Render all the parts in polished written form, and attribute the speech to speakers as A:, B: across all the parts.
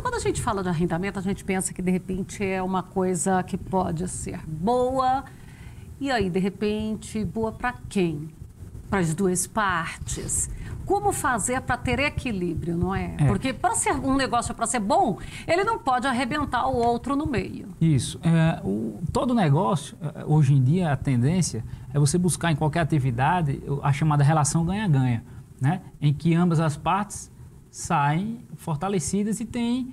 A: quando a gente fala de arrendamento, a gente pensa que, de repente, é uma coisa que pode ser boa. E aí, de repente, boa para quem? Para as duas partes. Como fazer para ter equilíbrio, não é? Porque para ser um negócio, para ser bom, ele não pode arrebentar o outro no meio.
B: Isso. Todo negócio, hoje em dia, a tendência é você buscar em qualquer atividade a chamada relação ganha-ganha, né? Em que ambas as partes saem fortalecidas e têm,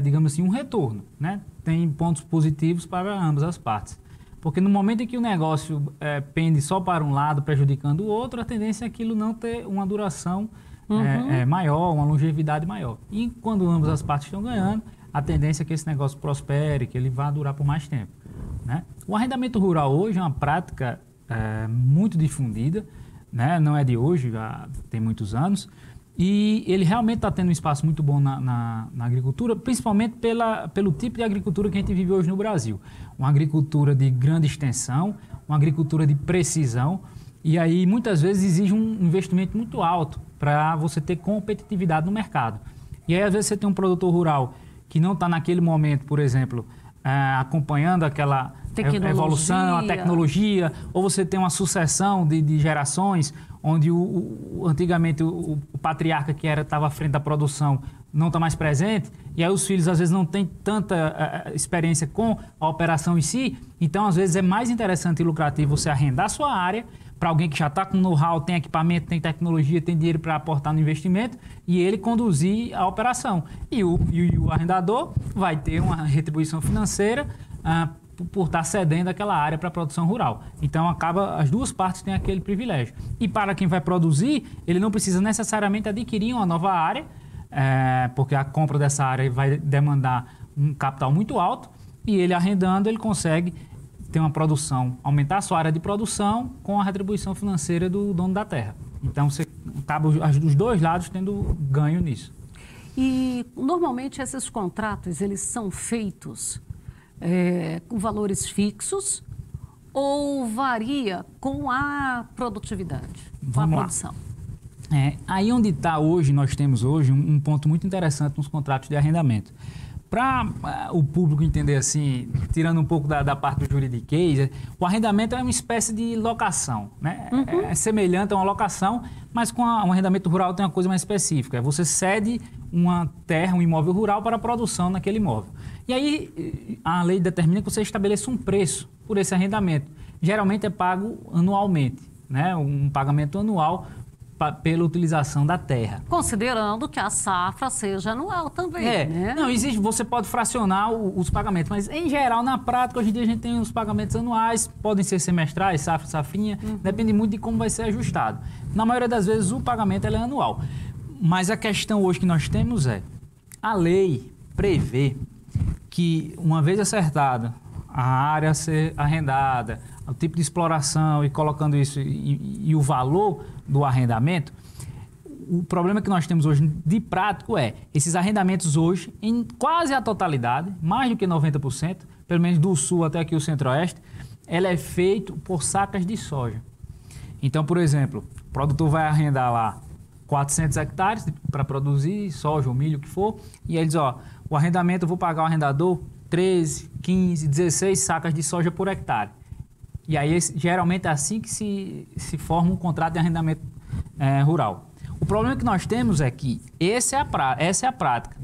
B: digamos assim, um retorno, né? Tem pontos positivos para ambas as partes. Porque no momento em que o negócio pende só para um lado, prejudicando o outro, a tendência é aquilo não ter uma duração maior, uma longevidade maior. E quando ambas as partes estão ganhando, a tendência é que esse negócio prospere, que ele vá durar por mais tempo, né? O arrendamento rural hoje é uma prática muito difundida, né? Não é de hoje, já tem muitos anos. E ele realmente está tendo um espaço muito bom na agricultura, principalmente pelo tipo de agricultura que a gente vive hoje no Brasil. Uma agricultura de grande extensão, uma agricultura de precisão, e aí muitas vezes exige um investimento muito alto para você ter competitividade no mercado. E aí às vezes você tem um produtor rural que não está naquele momento, por exemplo, acompanhando aquela evolução, a tecnologia, ou você tem uma sucessão de gerações onde antigamente o patriarca que estava à frente da produção não está mais presente, e aí os filhos às vezes não têm tanta experiência com a operação em si, então às vezes é mais interessante e lucrativo você arrendar sua área para alguém que já está com know-how, tem equipamento, tem tecnologia, tem dinheiro para aportar no investimento, e ele conduzir a operação. E o arrendador vai ter uma retribuição financeira por estar cedendo aquela área para a produção rural. Então, as duas partes têm aquele privilégio. E para quem vai produzir, ele não precisa necessariamente adquirir uma nova área, porque a compra dessa área vai demandar um capital muito alto, e ele arrendando, ele consegue ter uma produção, aumentar a sua área de produção com a retribuição financeira do dono da terra. Então, você acaba os dois lados tendo ganho nisso.
A: E, normalmente, esses contratos, eles são feitos com valores fixos ou varia com a produtividade, com a produção?
B: Aí onde está hoje, nós temos hoje um ponto muito interessante nos contratos de arrendamento. Para o público entender assim, tirando um pouco da parte do juridiquês, o arrendamento é uma espécie de locação, né? É semelhante a uma locação, mas com o arrendamento rural tem uma coisa mais específica. Você cede uma terra, um imóvel rural para a produção naquele imóvel. E aí a lei determina que você estabeleça um preço por esse arrendamento. Geralmente é pago anualmente, né? Um pagamento anual pela utilização da terra.
A: Considerando que a safra seja anual também, né?
B: Não, existe, você pode fracionar os pagamentos, mas em geral, na prática, hoje em dia a gente tem os pagamentos anuais, podem ser semestrais, safra, safrinha, depende muito de como vai ser ajustado. Na maioria das vezes o pagamento é anual. Mas a questão hoje que nós temos a lei prevê que uma vez acertada a área a ser arrendada, o tipo de exploração e colocando isso e o valor do arrendamento, o problema que nós temos hoje de prático esses arrendamentos hoje, em quase a totalidade, mais do que 90%, pelo menos do sul até aqui o centro-oeste, ela é feito por sacas de soja. Então, por exemplo, o produtor vai arrendar lá 400 hectares para produzir soja ou milho, o que for, e ele diz, o arrendamento eu vou pagar ao arrendador 13, 15, 16 sacas de soja por hectare. E aí, geralmente, é assim que se forma um contrato de arrendamento rural. O problema que nós temos é que essa é a prática.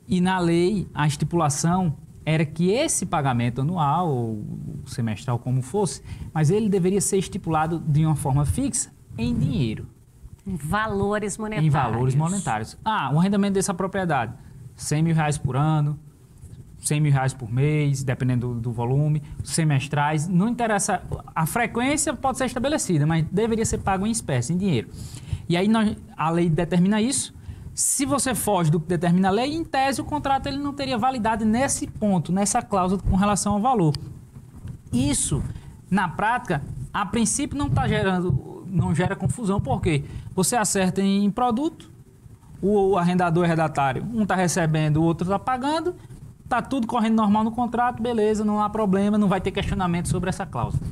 B: E na lei, a estipulação era que esse pagamento anual, ou semestral, como fosse, mas ele deveria ser estipulado de uma forma fixa em dinheiro.
A: Em valores monetários.
B: Em valores monetários. O arrendamento dessa propriedade, R$100 mil por ano, R$100 mil por mês, dependendo do volume, semestrais, não interessa, a frequência pode ser estabelecida, mas deveria ser pago em espécie, em dinheiro. E aí a lei determina isso. Se você foge do que determina a lei, em tese o contrato ele não teria validade nesse ponto, nessa cláusula com relação ao valor. Isso, na prática, a princípio não gera confusão, porque você acerta em produto, o arrendador e arrendatário, um está recebendo, o outro está pagando, está tudo correndo normal no contrato, beleza, não há problema, não vai ter questionamento sobre essa cláusula.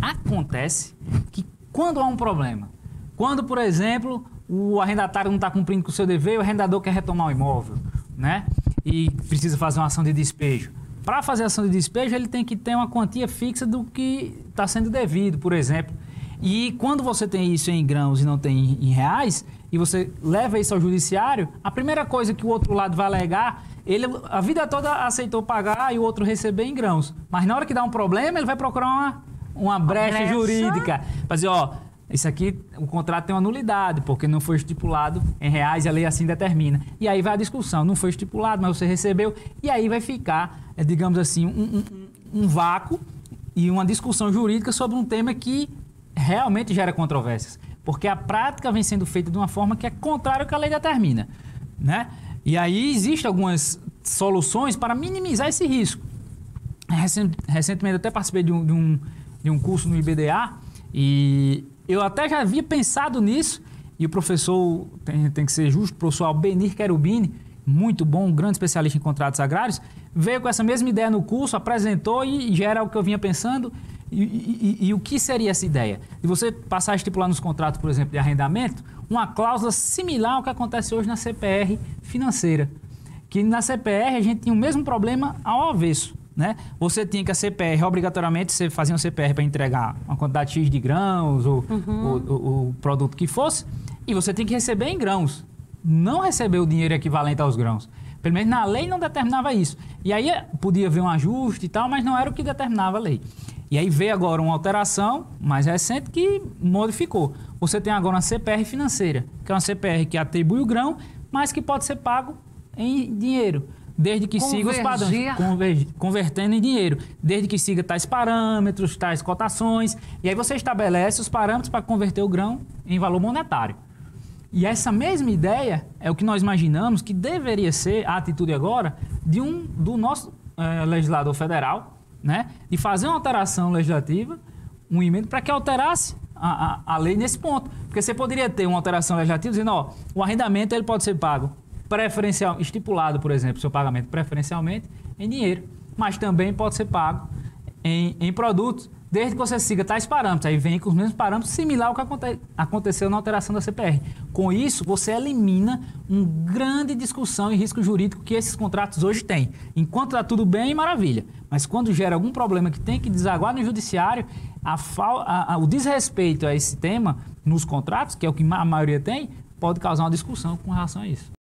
B: Acontece que quando há um problema, quando, por exemplo, o arrendatário não está cumprindo com o seu dever, o arrendador quer retomar o imóvel, né? e precisa fazer uma ação de despejo. Para fazer a ação de despejo, ele tem que ter uma quantia fixa do que está sendo devido, por exemplo. E quando você tem isso em grãos e não tem em reais, e você leva isso ao judiciário, a primeira coisa que o outro lado vai alegar, ele a vida toda aceitou pagar e o outro receber em grãos. Mas na hora que dá um problema, ele vai procurar uma brecha jurídica. Para dizer, ó, isso aqui, o contrato tem uma nulidade, porque não foi estipulado em reais e a lei assim determina. E aí vai a discussão, não foi estipulado, mas você recebeu, e aí vai ficar, digamos assim, um vácuo e uma discussão jurídica sobre um tema que realmente gera controvérsias, porque a prática vem sendo feita de uma forma que é contrária ao que a lei determina, né? E aí existem algumas soluções para minimizar esse risco. Recentemente eu até participei de um curso no IBDA e eu até já havia pensado nisso, e o professor, tem que ser justo, o professor Albenir Cherubini, muito bom, um grande especialista em contratos agrários, veio com essa mesma ideia no curso, apresentou e já era o que eu vinha pensando. E o que seria essa ideia? De você passar a estipular nos contratos, por exemplo, de arrendamento, uma cláusula similar ao que acontece hoje na CPR financeira. Que na CPR a gente tinha o mesmo problema ao avesso, né? Você tinha que a CPR, obrigatoriamente, você fazia uma CPR para entregar uma quantidade X de grãos ou o produto que fosse, e você tem que receber em grãos. Não receber o dinheiro equivalente aos grãos. Pelo menos na lei não determinava isso. E aí podia haver um ajuste e tal, mas não era o que determinava a lei. E aí veio agora uma alteração mais recente que modificou. Você tem agora uma CPR financeira, que é uma CPR que atribui o grão, mas que pode ser pago em dinheiro, desde que siga os padrões, convertendo em dinheiro, desde que siga tais parâmetros, tais cotações, e aí você estabelece os parâmetros para converter o grão em valor monetário. E essa mesma ideia é o que nós imaginamos que deveria ser a atitude agora do nosso legislador federal, né, de fazer uma alteração legislativa, um emenda para que alterasse a lei nesse ponto. Porque você poderia ter uma alteração legislativa dizendo, ó, o arrendamento ele pode ser pago preferencial, estipulado, por exemplo, seu pagamento preferencialmente em dinheiro, mas também pode ser pago em produtos, desde que você siga tais parâmetros. Aí vem com os mesmos parâmetros, similar ao que aconteceu na alteração da CPR. Com isso, você elimina uma grande discussão e risco jurídico que esses contratos hoje têm. Enquanto está tudo bem, maravilha. Mas quando gera algum problema que tem que desaguar no judiciário, o desrespeito a esse tema nos contratos, que é o que a maioria tem, pode causar uma discussão com relação a isso.